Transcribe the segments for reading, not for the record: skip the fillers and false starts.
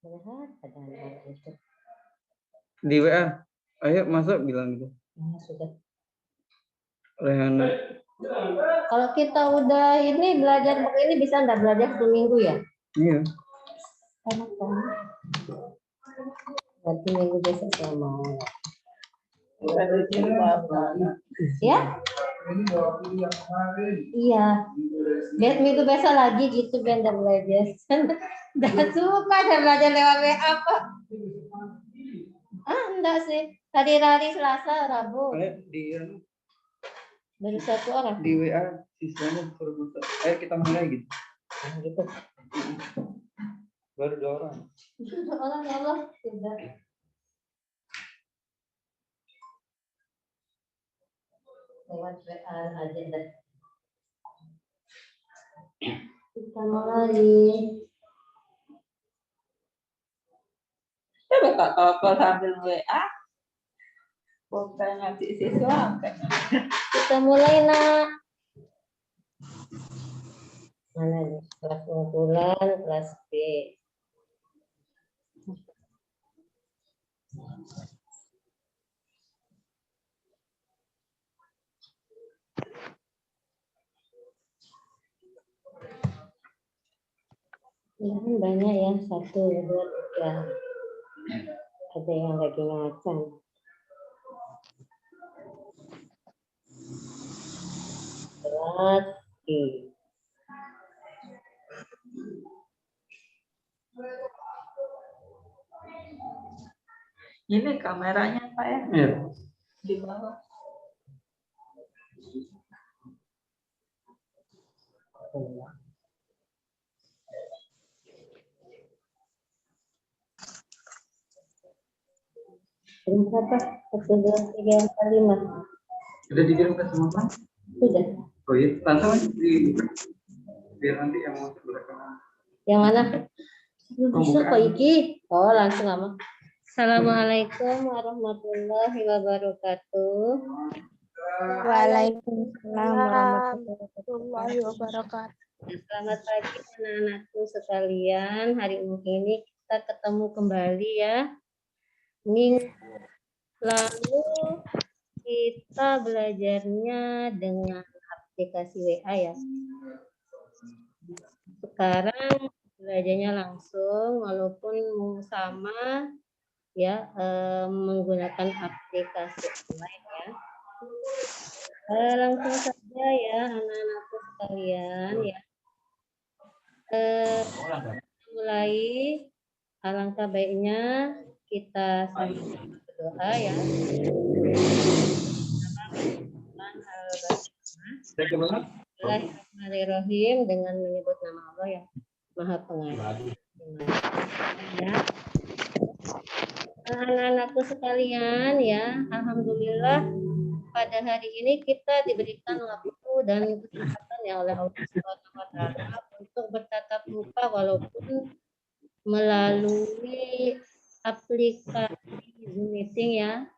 Benar, ada anak itu. Di WA, ayo masuk bilang gitu. Ya, sudah. Rehana. Kalau kita udah ini belajar pakai ini bisa nggak belajar seminggu ya? Iya. Kenapa? Berarti minggu besok saya mau. Ya? Iya. Minggu besok lagi gitu Ben udah belajar. Udah suka ada belajar lewat WA apa? Enggak sih. Hari-hari Selasa, Rabu. Baru satu orang. Di WA siswanya suruh masuk. Ayo kita mulai gitu. Nah, gitu. Baru 2 orang. 2 orang ya Allah. Sudah. Lewat WA aja dah. Kita mulai. Coba Kak Koko sambil WA. Bukan ngasih siswa. Kita mulai nak. Mana nih? Kelas unggulan, kelas B. Ini kan banyak ya, 1, 2, 3. Ada yang lagi ngacang. Kelas B. Ini kameranya Pak ya? Iya. Di bawah. Kirim berapa? 1, 2, 3, 4, 5. Sudah dikirim ke semua kan? Sudah. Oh iya, langsung aja di biar nanti yang mau berrekaman. Yang mana? Oh, Bisa bukan. kok Iki. Oh, langsung ama. Assalamualaikum warahmatullahi wabarakatuh. Waalaikumsalam warahmatullahi wabarakatuh. Selamat pagi anak-anakku sekalian. Hari ini kita ketemu kembali ya. Minggu lalu kita belajarnya dengan aplikasi WA ya. Sekarang belajarnya langsung walaupun sama ya menggunakan aplikasi online ya. Langsung saja ya anak-anakku sekalian ya. Mulai alangkah baiknya kita sama-sama berdoa ya. Bismillahirrahmanirrahim dengan menyebut nama Allah yang Maha Pengasih. Ya. Anak-anakku sekalian ya, alhamdulillah pada hari ini kita diberikan waktu dan kesempatan ya oleh Allah Subhanahu wa taala untuk bertatap muka walaupun melalui aplikasi Zoom meeting ya.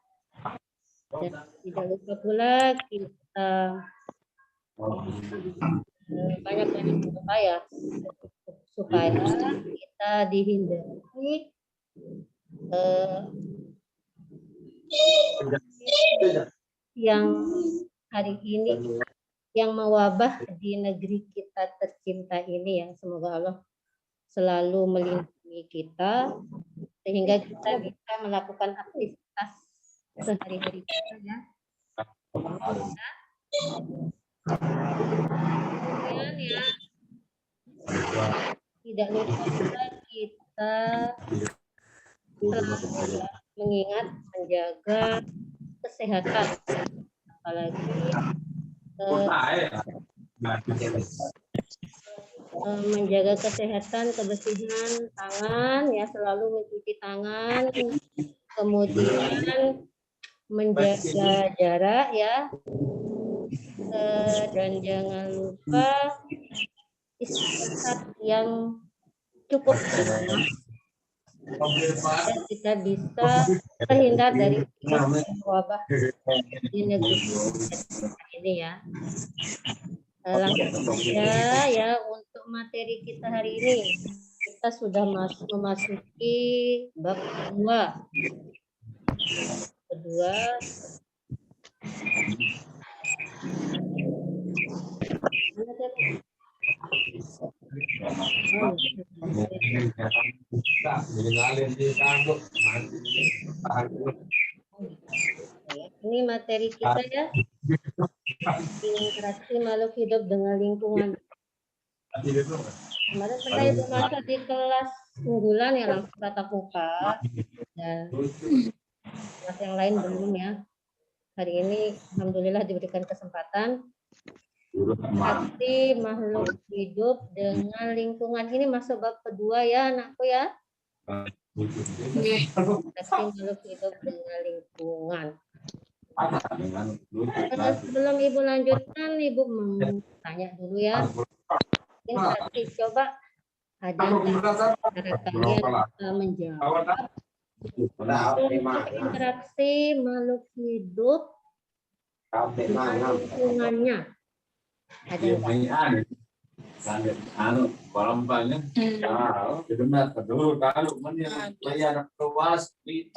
Dan tidak lupa pula kita banyak-banyak berdoa ya supaya kita dihindari yang hari ini yang mewabah di negeri kita tercinta ini ya. Semoga Allah selalu melindungi kita sehingga kita bisa melakukan aktivitas sehari-hari kita ya. Kemudian ya tidak lupa juga kita selalu ya, mengingat menjaga kesehatan apalagi menjaga kesehatan, kebersihan tangan ya, selalu mencuci tangan, kemudian menjaga jarak ya, dan jangan lupa istirahat yang cukup dan kita bisa terhindar dari wabah di negeri ini ya. Langsung saja ya untuk materi kita hari ini. kita sudah memasuki bab kedua. Mana tadi? Ini materi kita ya. Interaksi makhluk hidup dengan lingkungan. Kemarin pernah Ibu masuk di kelas unggulan ya, langsung tatap muka. Dan kelas yang lain belum ya. Hari ini alhamdulillah diberikan kesempatan. Interaksi makhluk hidup dengan lingkungan. Ini masuk bab kedua ya anakku ya. Interaksi makhluk hidup dengan lingkungan. Sebelum Ibu lanjutkan, Ibu mau tanya dulu ya. Interaksi, coba ada cara kalian bisa menjawab interaksi makhluk hidup dengan lingkungannya. Ada nggak?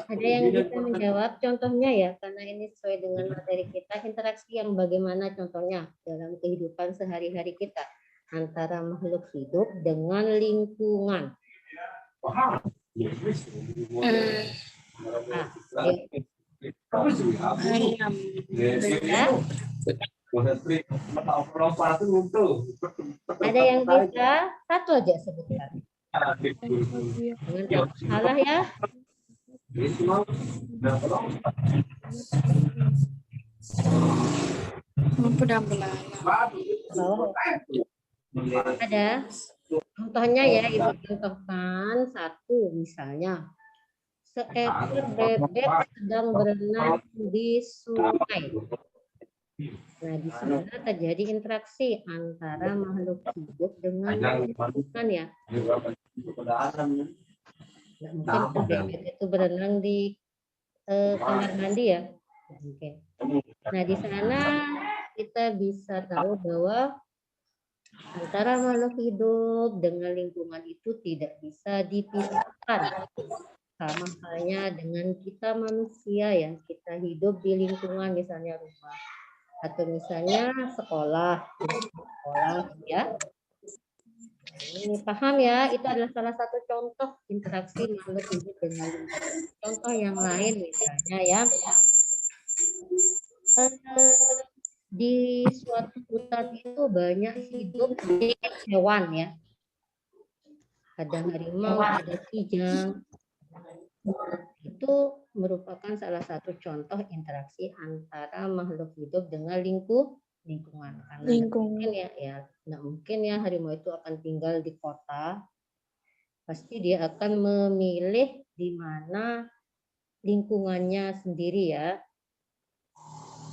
Ada yang bisa menjawab contohnya ya, karena ini sesuai dengan materi kita. Interaksi yang bagaimana contohnya dalam kehidupan sehari-hari kita antara makhluk hidup dengan lingkungan. Ada yang bisa? Satu aja sebutkan. Jangan salah ya. Ada. Contohnya ya, Ibu contohkan satu misalnya. Seekor bebek sedang berenang di sungai. Nah, di sana terjadi interaksi antara makhluk hidup dengan lingkungan ya. Nah, mungkin bebek itu berenang di kamar mandi ya. Mungkin. Nah, di sana kita bisa tahu bahwa antara makhluk hidup dengan lingkungan itu tidak bisa dipisahkan. Sama halnya dengan kita manusia ya, kita hidup di lingkungan misalnya rumah atau misalnya sekolah ya. Ini paham ya, itu adalah salah satu contoh interaksi makhluk hidup dengan lingkungan. Contoh yang lain misalnya ya, di suatu hutan itu banyak hidup hewan ya. Ada harimau, ada kijang. Itu merupakan salah satu contoh interaksi antara makhluk hidup dengan lingkungan. Karena nggak mungkin ya harimau itu akan tinggal di kota. Pasti dia akan memilih di mana lingkungannya sendiri ya.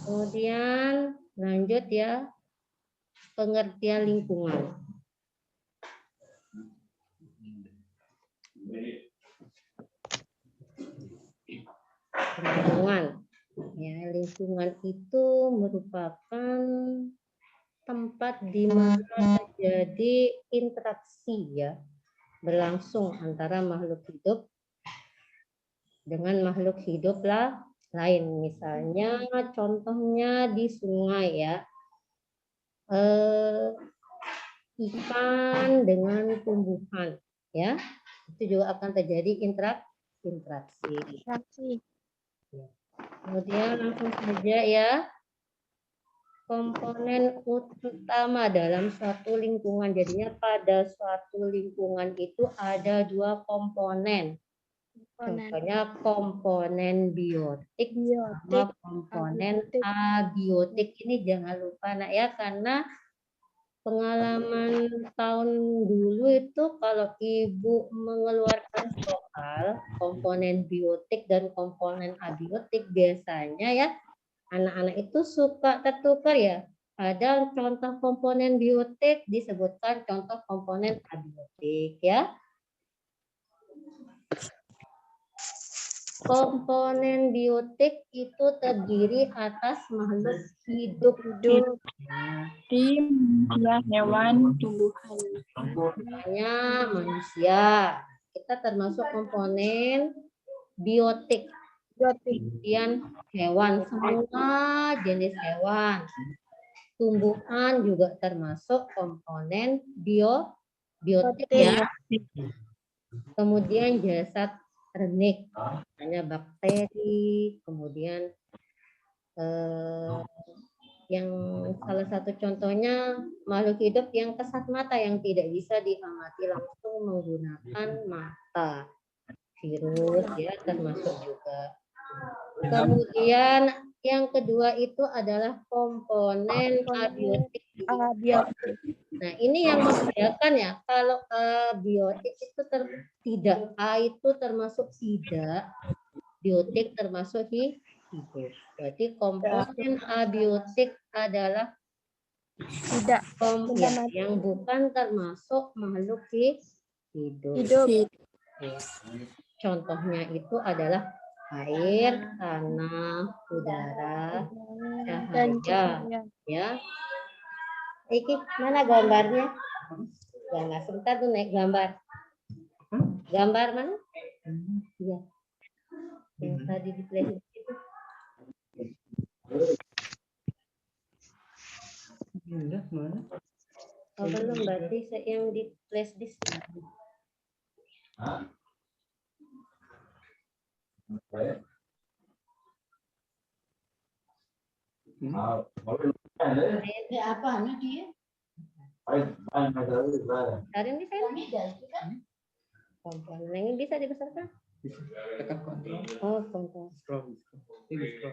Kemudian lanjut ya, pengertian lingkungan. Lingkungan itu merupakan tempat di mana terjadi interaksi ya, berlangsung antara makhluk hidup dengan makhluk hidup lain. Misalnya contohnya di sungai ya, ikan dengan tumbuhan ya, itu juga akan terjadi interaksi. Kemudian langsung saja ya, komponen utama dalam suatu lingkungan. Jadinya pada suatu lingkungan itu ada dua komponen. Contohnya komponen biotik sama komponen abiotik. Ini jangan lupa nak ya, karena pengalaman tahun dulu itu kalau Ibu mengeluarkan soal komponen biotik dan komponen abiotik, biasanya ya anak-anak itu suka tertukar ya. Ada contoh komponen biotik disebutkan contoh komponen abiotik ya. Komponen biotik itu terdiri atas makhluk hidup. Hidup. Manusia, hewan, tumbuhan. Misalnya manusia, kita termasuk komponen biotik. Biotik. Kemudian hewan, semua jenis hewan. Tumbuhan juga termasuk komponen biotik ya. Kemudian jasad renik, misalnya bakteri, kemudian yang salah satu contohnya makhluk hidup yang kasat mata yang tidak bisa diamati langsung menggunakan mata. Virus ya termasuk juga. Kemudian yang kedua itu adalah komponen abiotik. Abiotik. Nah, ini yang membedakan ya. Kalau abiotik itu tidak, A itu termasuk tidak, biotik termasuk hidup. Berarti komponen abiotik adalah Tidak. yang bukan termasuk makhluk hidup. Ya. Contohnya itu adalah air, tanah, udara, cahaya. Ya. Iki mana gambarnya? Gambar sebentar tuh naik gambar. Gambar mana? Iya. Yang tadi di flash itu. Oh, belum berarti yang di flash disk. Apa dia? Hari ini saya komponen ini bisa dibesarkan? Tekan kontrol. Oh, kontrol. Scroll. Ini scroll.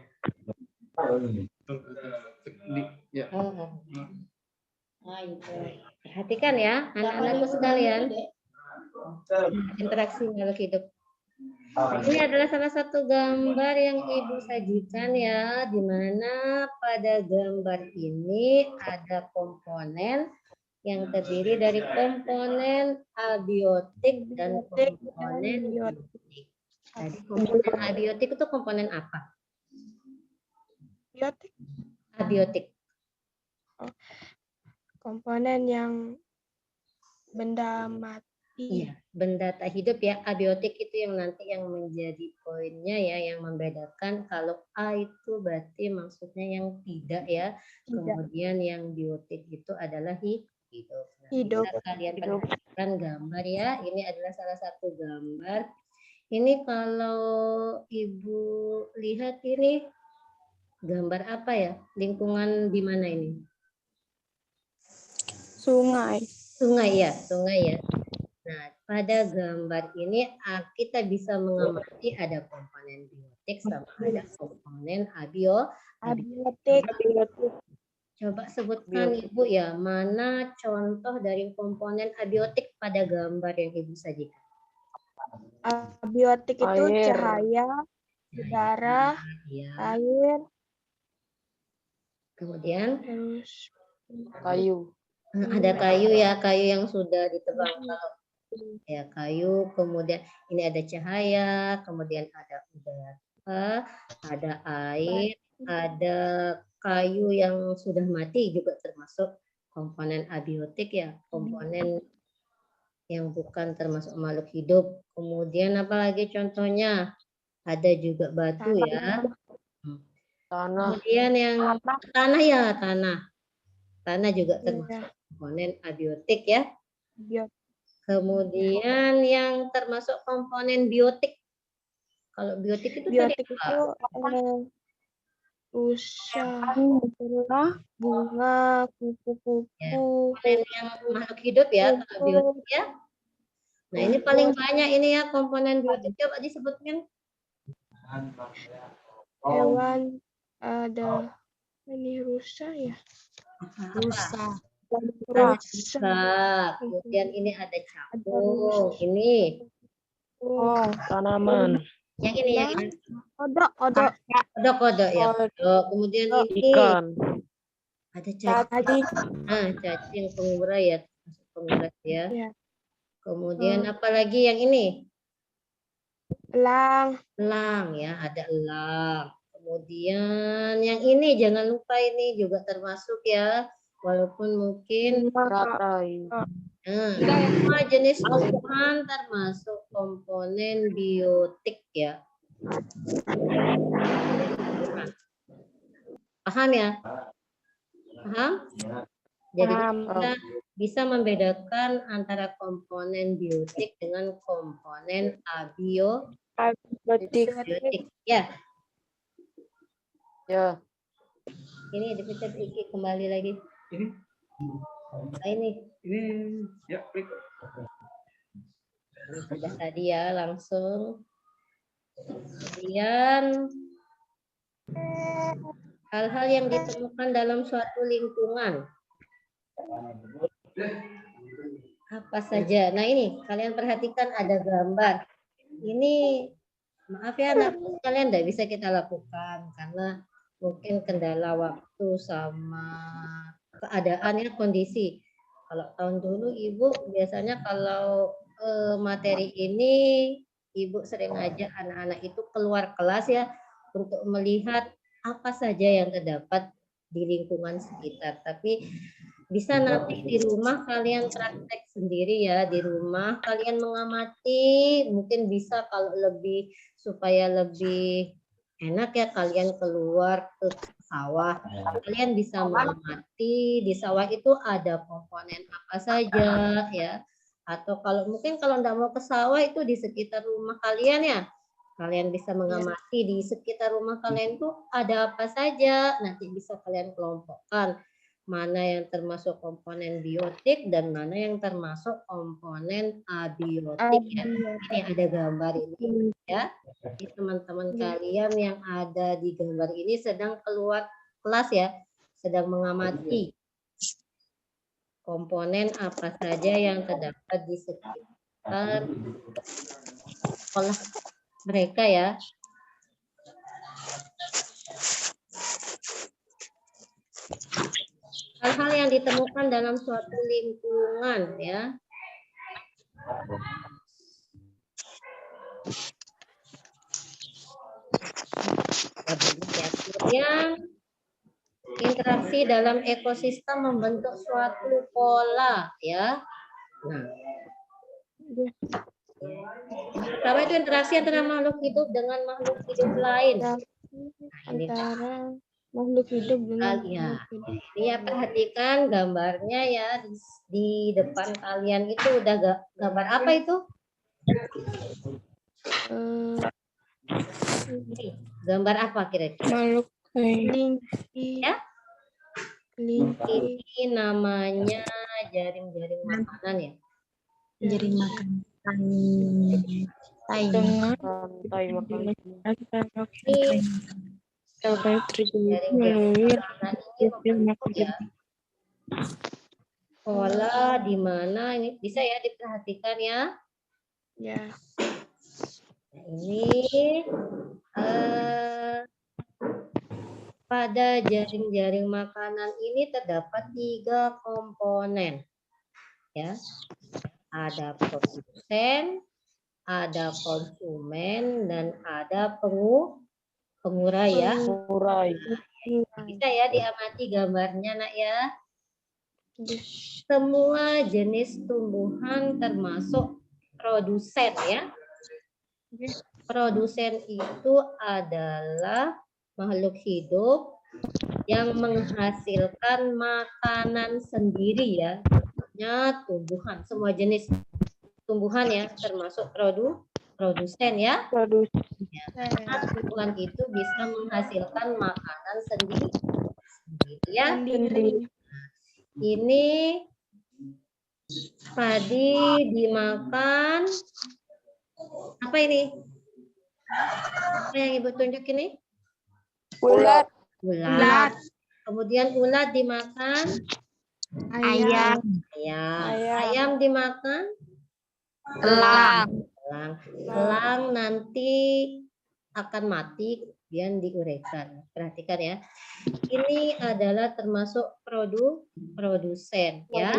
Ya. Oh. Perhatikan ya, anak-anakku sekalian. Interaksi makhluk hidup. Ini adalah salah satu gambar yang Ibu sajikan ya, di mana pada gambar ini ada komponen yang terdiri dari komponen abiotik dan komponen biotik. Jadi komponen abiotik itu komponen apa? Biotik. Abiotik. Komponen yang benda mati. Iya, benda tak hidup ya. Abiotik itu yang nanti yang menjadi poinnya ya, yang membedakan. Kalau A itu berarti maksudnya yang tidak ya. Kemudian yang biotik itu adalah hidup. Nah, bisa kalian perhatikan gambar ya. Ini adalah salah satu gambar. Ini kalau Ibu lihat ini gambar apa ya? Lingkungan di mana ini? Sungai. Sungai ya, sungai ya. Nah, pada gambar ini kita bisa mengamati ada komponen biotik sama ada komponen abiotik. Coba sebutkan Ibu ya, mana contoh dari komponen abiotik pada gambar yang Ibu sajikan? Abiotik itu cahaya, udara, air, kemudian terus Kayu. ada kayu ya, kayu yang sudah ditebang. Ya, kayu, kemudian ini ada cahaya, kemudian ada udara, ada air, ada kayu yang sudah mati juga termasuk komponen abiotik ya, komponen yang bukan termasuk makhluk hidup. Kemudian apalagi contohnya? Ada juga batu ya. Tanah. Kemudian yang tanah ya, tanah. Tanah juga termasuk komponen abiotik ya. Kemudian yang termasuk komponen biotik. Kalau biotik itu biotik tadi itu bunga, kupu-kupu. Komponen yang makhluk hidup ya, kalau biotik ya. Nah, ini paling banyak ini ya komponen biotik. Coba disebutkan. Hewan ada ini rusa ya. Rusa. Rusa. Kemudian ini ada capung. Ini. Tanaman. Yang ini yang ini. Kodok Kodok ya. Kemudian ini ada cacing. Cacing pengurai ya. Pengurai ya. Kemudian apalagi yang ini? Elang. Elang ya, ada elang. Kemudian yang ini jangan lupa ini juga termasuk ya, walaupun mungkin Teratai. semua jenis tumbuhan termasuk komponen biotik ya. Paham ya? Paham? Jadi Paham. kita bisa membedakan antara komponen biotik dengan komponen Betik. abiotik. Ya, Ya. ini dipencet Iki kembali lagi. Ini, Nah, ini ya, klik. sudah tadi ya langsung. Kemudian hal-hal yang ditemukan dalam suatu lingkungan. Apa saja? Nah ini kalian perhatikan ada gambar. Ini maaf ya anak kalian tidak bisa kita lakukan karena mungkin kendala waktu sama keadaannya kondisi. Kalau tahun dulu ibu biasanya kalau materi ini ibu sering ngajak anak-anak itu keluar kelas ya untuk melihat apa saja yang terdapat di lingkungan sekitar. Tapi bisa nanti di rumah kalian praktek sendiri ya, di rumah kalian mengamati, mungkin bisa kalau lebih supaya lebih enak ya kalian keluar ke sawah. Kalian bisa mengamati di sawah itu ada komponen apa saja ya. Atau kalau mungkin kalau enggak mau ke sawah itu di sekitar rumah kalian ya. Kalian bisa mengamati di sekitar rumah kalian tuh ada apa saja. Nanti bisa kalian kelompokkan mana yang termasuk komponen biotik dan mana yang termasuk komponen abiotik ya. Ini ada gambar ini ya. Jadi teman-teman kalian yang ada di gambar ini sedang keluar kelas ya, sedang mengamati komponen apa saja yang terdapat di sekitar sekolah mereka ya. Hal-hal yang ditemukan dalam suatu lingkungan ya. Kemudian interaksi dalam ekosistem membentuk suatu pola ya. Nah, pertama itu interaksi antara makhluk hidup dengan makhluk hidup lain. Nah, ini Antara makhluk hidup dengan ya. makhluk hidup. Ini ya perhatikan gambarnya ya di depan kalian itu udah gambar apa itu? Gambar apa kira-kira? Makhluk kelinci. Ya? Kelinci. Ini namanya jaring-jaring makanan ya. Jaring makanan. Rantai makanan. Ini Dapat terjadi jaring-jaring melalui makanan ini membentuk ya pola di mana ini bisa ya diperhatikan ya. ya. Ini pada jaring-jaring makanan ini terdapat 3 komponen ya. Ada produsen, ada konsumen, dan ada pengurai ya. Murai. Bisa ya diamati gambarnya nak ya. Semua jenis tumbuhan termasuk produsen ya. Produsen itu adalah makhluk hidup yang menghasilkan makanan sendiri ya. Tumbuhan, semua jenis tumbuhan ya termasuk produsen ya. Tumbuhan itu bisa menghasilkan makanan sendiri ya. Ini padi dimakan. Apa ini? Apa yang Ibu tunjuk ini? Ulat. Ulat. Kemudian ulat dimakan Ayam. Ayam dimakan Elang. Elang nanti akan mati dan diuraikan. Perhatikan ya. Ini adalah termasuk produsen ya.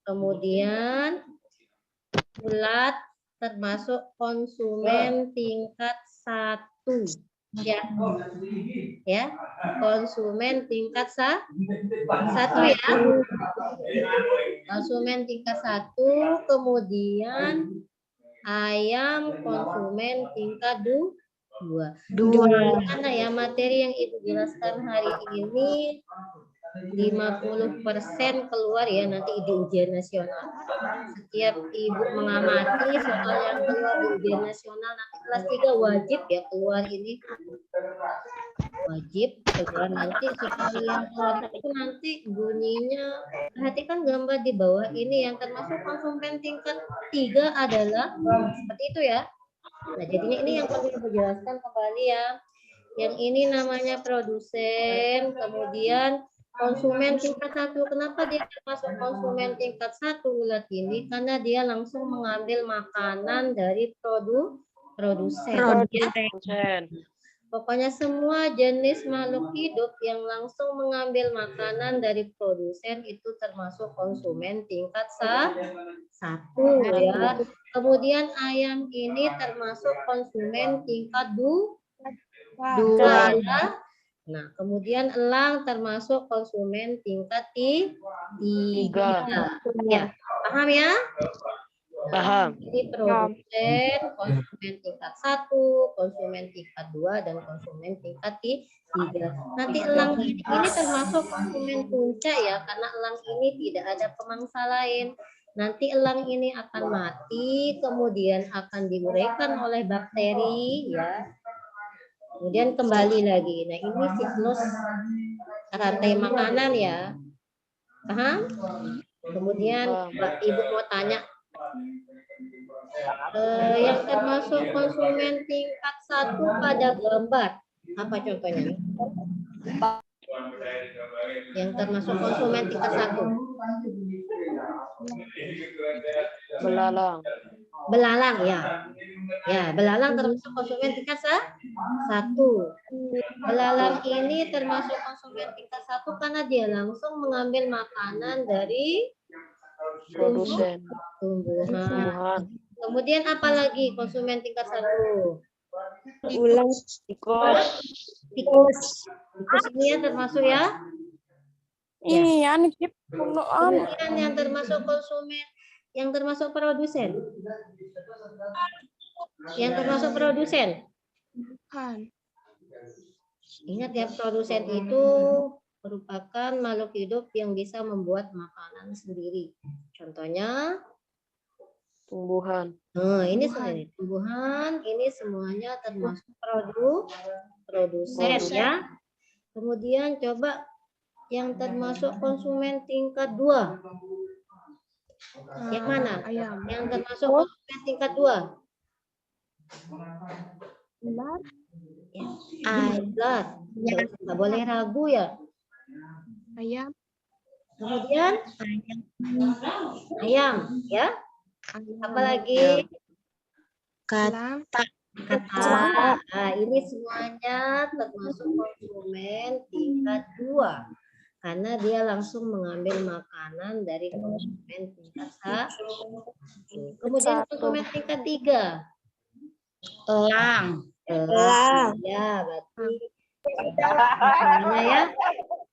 Kemudian ulat termasuk konsumen tingkat 1. Ya, konsumen tingkat 1 ya. Konsumen tingkat 1, kemudian ayam konsumen tingkat 2. Karena ya materi yang Ibu jelaskan hari ini 50% keluar ya nanti di ujian nasional. Setiap Ibu mengamati soal yang keluar di ujian nasional nanti kelas 3 wajib ya keluar ini. Wajib keluar nanti soal yang keluar itu nanti bunyinya, perhatikan gambar di bawah ini yang termasuk konsumen tingkat 3 adalah seperti itu ya. Nah jadinya ini yang perlu dijelaskan kembali ya. Yang ini namanya produsen, kemudian konsumen tingkat 1. Kenapa dia termasuk konsumen tingkat 1 ulat ini? Karena dia langsung mengambil makanan dari produsen. Pokoknya semua jenis makhluk hidup yang langsung mengambil makanan dari produsen itu termasuk konsumen tingkat 1 ya. Kemudian ayam ini termasuk konsumen tingkat 2 ya. Nah, kemudian elang termasuk konsumen tingkat 3. Ya, paham ya? Paham. Jadi produsen, konsumen tingkat 1, konsumen tingkat 2, dan konsumen tingkat 3. Nanti elang ini termasuk konsumen puncak ya, karena elang ini tidak ada pemangsa lain. Nanti elang ini akan mati, kemudian akan diuraikan oleh bakteri ya. Kemudian kembali lagi. Nah ini siklus rantai makanan ya. Paham? Kemudian Ibu mau tanya. Yang termasuk konsumen tingkat 1 pada gambar. Apa contohnya? Yang termasuk konsumen tingkat 1. Belalang. Belalang ya. Ya, belalang termasuk konsumen tingkat 1. Belalang ini termasuk konsumen tingkat 1 karena dia langsung mengambil makanan dari Produsen. tumbuhan. Kemudian apa lagi konsumen tingkat 1? Ulang. Tikus. Tikus ini ya termasuk ya. Iya, nih penggunaan. Kemudian yang termasuk konsumen, yang termasuk produsen. Yang termasuk produsen. Bukan. Ingat ya, produsen itu merupakan makhluk hidup yang bisa membuat makanan sendiri. Contohnya Tumbuhan. nah, ini sendiri tumbuhan, ini semuanya termasuk produsen ya. Kemudian coba yang termasuk konsumen tingkat 2. Yang mana? Ayam. Yang termasuk konsumen tingkat 2. Ya. Jelas. Nggak boleh ragu ya. Ayam. Kemudian ayam ya. Apalagi Kata. Nah, ini semuanya termasuk konsumen tingkat 2 karena dia langsung mengambil makanan dari konsumen tingkat 1. Kemudian konsumen tingkat 3. Elang. Ya, berarti semuanya ya.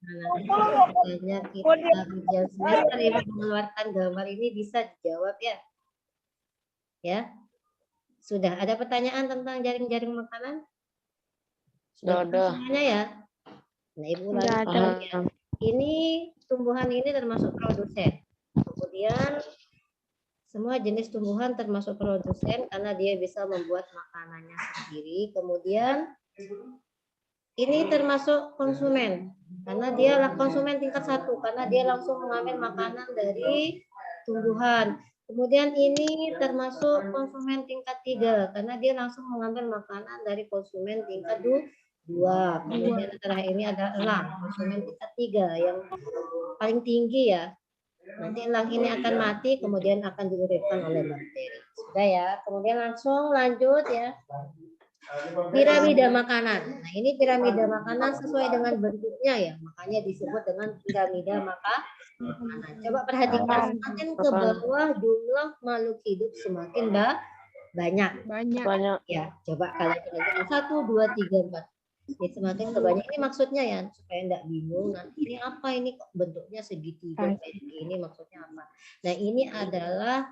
Nah, kita ujian semester ini mengeluarkan gambar ini bisa dijawab ya. Ya. Sudah ada pertanyaan tentang jaring-jaring makanan? Sudah ada. Semuanya ya. Nah, Ibu ulangi ya. Ini tumbuhan ini termasuk produsen. Kemudian semua jenis tumbuhan termasuk produsen karena dia bisa membuat makanannya sendiri. Kemudian ini termasuk konsumen karena dia konsumen tingkat 1 karena dia langsung mengambil makanan dari tumbuhan. Kemudian ini termasuk konsumen tingkat 3 karena dia langsung mengambil makanan dari konsumen tingkat 2. Kemudian terakhir ini ada elang, konsumen tingkat 3 yang paling tinggi ya. Nanti elang ini akan mati kemudian akan diuraikan oleh bakteri. Sudah ya. Kemudian langsung lanjut ya. Piramida makanan. Nah, ini piramida makanan sesuai dengan bentuknya ya. Makanya disebut dengan piramida makanan. Coba perhatikan, semakin ke bawah jumlah makhluk hidup semakin Banyak. Banyak. Ya, coba kalian hitung 1, 2, 3, 4. Jadi semakin kebanyakan ini maksudnya ya supaya enggak bingung nanti ini apa ini kok bentuknya segitiga kayak gini maksudnya apa. Nah, ini adalah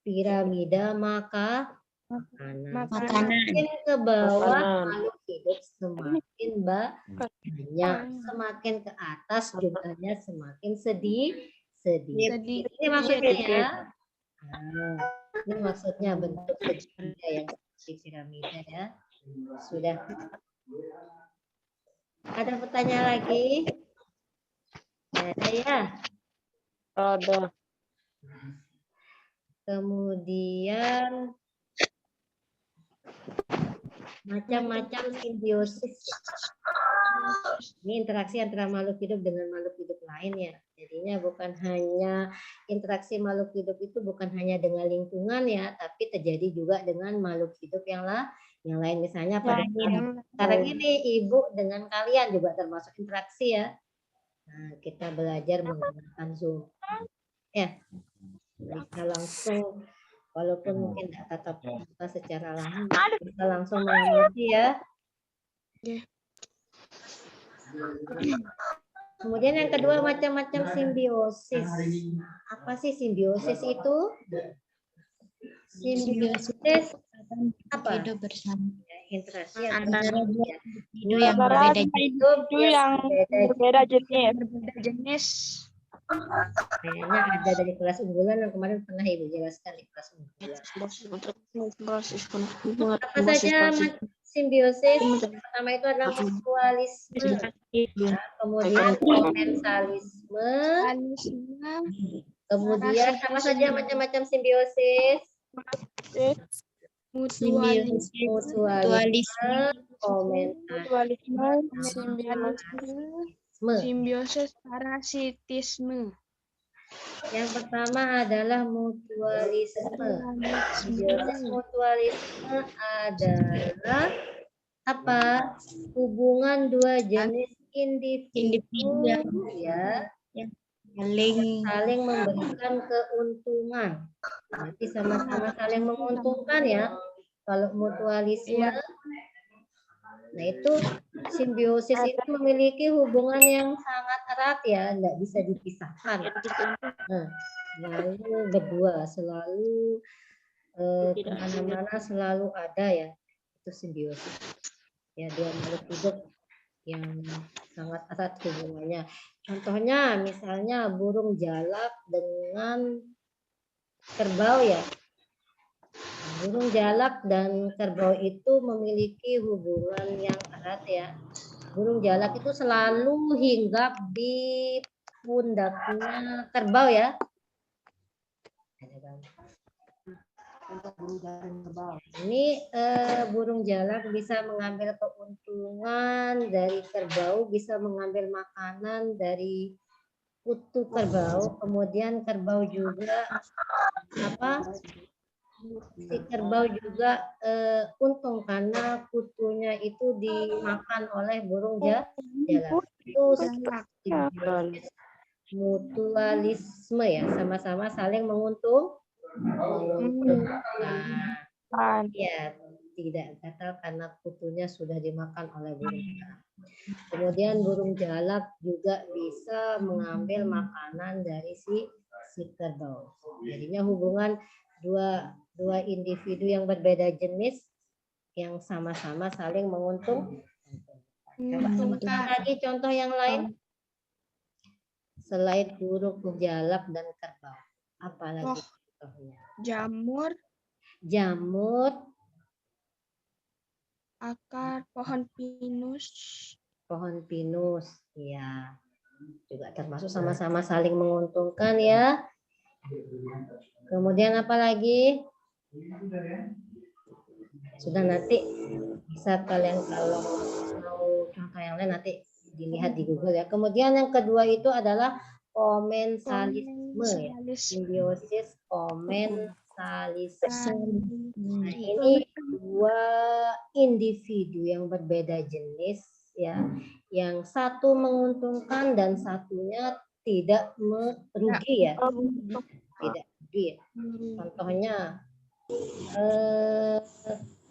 piramida makanan. Semakin ke bawah Makanan. makhluk hidup semakin banyak, semakin ke atas jumlahnya semakin sedikit. Ini maksudnya ya. Nah, ini maksudnya bentuk segitiga yang seperti piramida ya. Sudah. Ada pertanyaan lagi? Ada ya. Ada. Kemudian macam-macam simbiosis. Ini interaksi antara makhluk hidup dengan makhluk hidup lain ya. Jadinya bukan hanya interaksi makhluk hidup itu bukan hanya dengan lingkungan ya, tapi terjadi juga dengan makhluk hidup yang lain. Misalnya pada sekarang ini ibu dengan kalian juga termasuk interaksi ya. Nah, kita belajar menggunakan Zoom. Ya, bisa langsung walaupun mungkin tidak tatap muka secara langsung, bisa langsung mengamati ya. Kemudian yang kedua macam-macam simbiosis. Apa sih simbiosis itu? Simbiosis apa? Hidup bersama. Interaksi Antara dua individu dua yang makhluk berbeda hidup yang berbeda jenis. Kayaknya ada dari kelas unggulan yang kemarin pernah Ibu jelaskan di kelas unggulan. Apa saja simbiosis? Pertama itu adalah mutualisme, kemudian komensalisme, kemudian apa saja macam-macam simbiosis? Mutualisme, komensalisme, Simbiosis parasitisme. Yang pertama adalah mutualisme. Simbiosis mutualisme adalah apa? Hubungan dua jenis individu ya saling memberikan keuntungan. Berarti sama-sama saling menguntungkan ya. Kalau mutualisme, nah itu simbiosis itu memiliki hubungan yang sangat erat ya, tidak bisa dipisahkan. Nah, selalu berdua, selalu kemana-mana selalu ada ya, itu simbiosis. Ya, dua makhluk hidup yang sangat erat hubungannya. Contohnya misalnya burung jalak dengan kerbau ya. Burung jalak dan kerbau itu memiliki hubungan yang erat ya. Burung jalak itu selalu hinggap di pundaknya kerbau ya. Ini burung jalak bisa mengambil keuntungan dari kerbau, bisa mengambil makanan dari kutu kerbau. Kemudian kerbau juga apa? Si kerbau juga untung karena kutunya itu dimakan oleh burung jalak. Itu mutualisme ya, sama-sama saling menguntungkan. Ya, tidak gatal karena kutunya sudah dimakan oleh burung jalak. Kemudian burung jalak juga bisa mengambil makanan dari si kerbau. Jadinya hubungan dua individu yang berbeda jenis yang sama-sama saling menguntungkan. Coba lagi contoh yang lain selain burung jalak dan kerbau. Apa lagi contohnya? Jamur, akar pohon pinus. Pohon pinus, ya juga termasuk sama-sama saling menguntungkan ya. Kemudian apa lagi? Sudah nanti bisa kalian kalau mau contoh yang lain nanti dilihat di Google ya. Kemudian yang kedua itu adalah komensalisme ya. Simbiosis komensalisme. Nah, ini dua individu yang berbeda jenis ya, yang satu menguntungkan dan satunya tidak merugi ya. Tidak merugi. Contohnya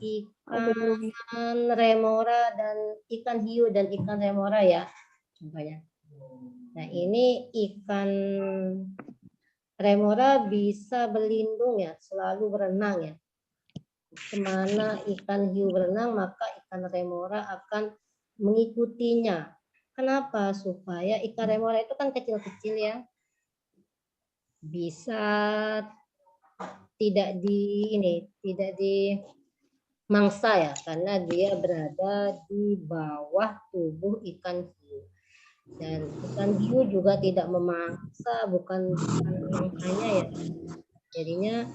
Ikan remora dan ikan hiu dan ikan remora ya contohnya. Nah ini ikan remora bisa berlindung ya, selalu berenang ya. Kemana ikan hiu berenang maka ikan remora akan mengikutinya. Kenapa? Supaya ikan remora itu kan kecil-kecil ya, bisa tidak di mangsa ya, karena dia berada di bawah tubuh ikan hiu. Dan ikan hiu juga tidak memangsa, bukan mangkanya ya. Jadinya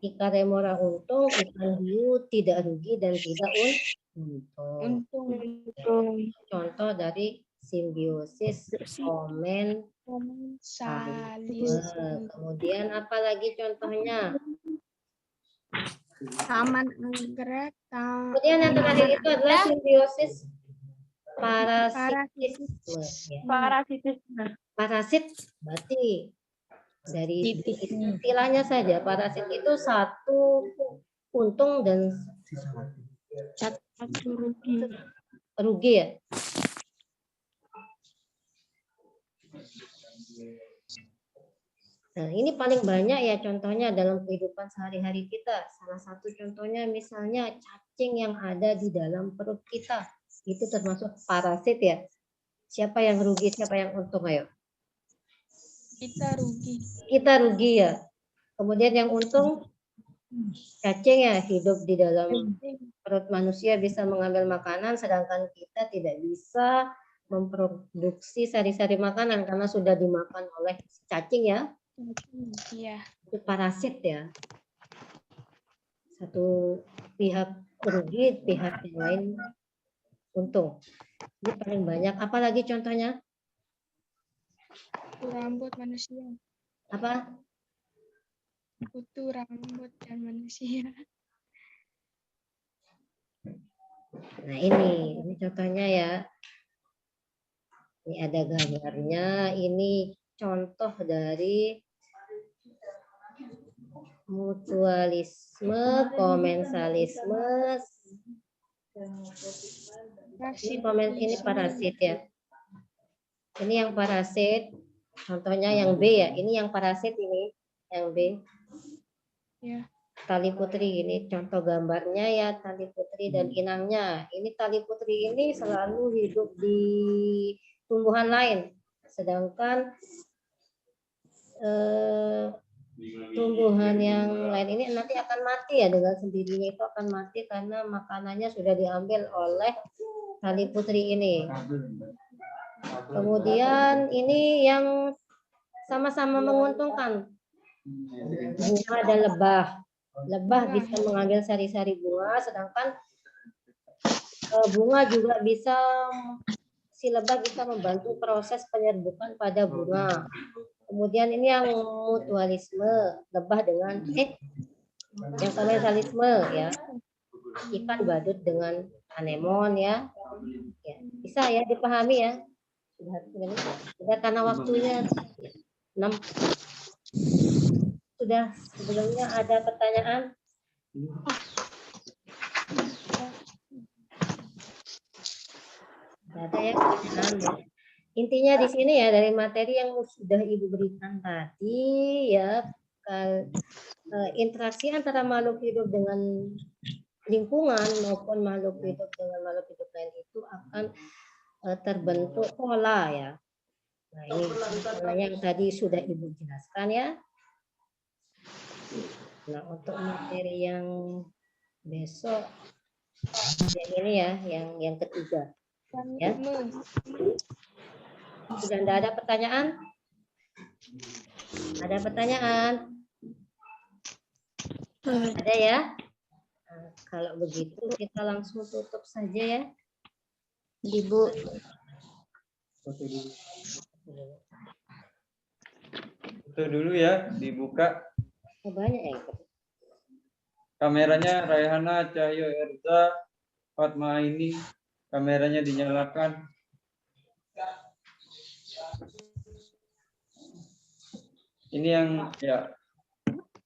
ikan remora untung, ikan hiu tidak rugi dan tidak untung. Untung. Contoh dari simbiosis komensalisme. Komensalisme. Kemudian apa lagi contohnya? Taman anggrek. Kemudian yang terakhir itu adalah simbiosis parasitisme. Ya. Parasitisme. Parasit berarti dari istilahnya saja parasit itu satu untung dan satu rugi ya. Nah, ini paling banyak ya contohnya dalam kehidupan sehari-hari kita. Salah satu contohnya misalnya cacing yang ada di dalam perut kita. Itu termasuk parasit ya. Siapa yang rugi, siapa yang untung ayo? Kita rugi. Kita rugi ya. Kemudian yang untung cacing ya, hidup di dalam perut manusia bisa mengambil makanan sedangkan kita tidak bisa memproduksi sari-sari makanan karena sudah dimakan oleh cacing ya. Iya. Itu parasit ya. Satu pihak rugi, pihak yang lain untung. Ini paling banyak. Apalagi contohnya? Kutu rambut manusia. Apa? Kutu rambut dan manusia. Nah ini contohnya ya. Ini ada gambarnya. Ini contoh dari mutualisme, komensalisme. Ini parasit ya. Ini yang parasit. Contohnya yang B ya. Ini yang parasit ini. Yang B. Ya. Tali putri ini contoh gambarnya ya, tali putri dan inangnya. Ini tali putri ini selalu hidup di tumbuhan lain. Sedangkan tumbuhan yang lain ini nanti akan mati ya, dengan sendirinya itu akan mati karena makanannya sudah diambil oleh tali putri ini. Kemudian ini yang sama-sama menguntungkan, bunga dan lebah. Lebah bisa mengambil sari-sari bunga, sedangkan bunga juga bisa, si lebah bisa membantu proses penyerbukan pada bunga. Kemudian ini yang mutualisme, lebah dengan yang komensalisme ya, ikan badut dengan anemon ya. Bisa ya dipahami ya. Sudah karena waktunya 6. Sudah, sebelumnya ada pertanyaan? Ada ya pertanyaan ya. Intinya di sini ya dari materi yang sudah Ibu berikan tadi ya, interaksi antara makhluk hidup dengan lingkungan maupun makhluk hidup dengan makhluk hidup lain itu akan terbentuk pola ya. Nah ini polanya yang tadi sudah Ibu jelaskan ya. Nah untuk materi yang besok yang ini ya, yang ketiga ya. Sudah tidak ada pertanyaan? Ada pertanyaan? Ada ya? Nah, kalau begitu kita langsung tutup saja ya. Ibu. Itu dulu ya, dibuka. Oh, banyak ya. Kameranya Raihana Cahyo Erza Fatma ini, kameranya dinyalakan. Ini yang ya,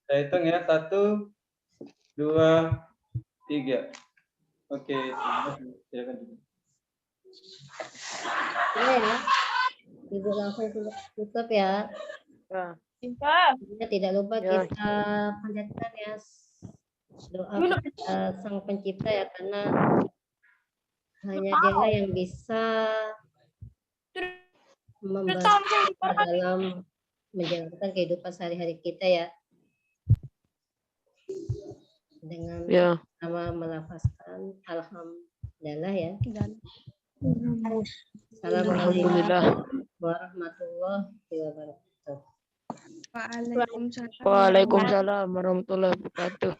saya hitung ya, 1, 2, 3. Oke, silakan. Iya ya. Ibu langsung tutup ya. Ya. Ya, tidak lupa Ya. kita panjatkan ya doa kepada Sang Pencipta ya, karena hanya Dialah yang bisa membantu kita dalam menjalankan kehidupan sehari-hari kita ya, dengan Ya. sama melafazkan alhamdulillah ya. Dan Assalamualaikum Alhamdulillah. warahmatullahi wabarakatuh. Waalaikumsalam. Waalaikumsalam warahmatullahi wabarakatuh.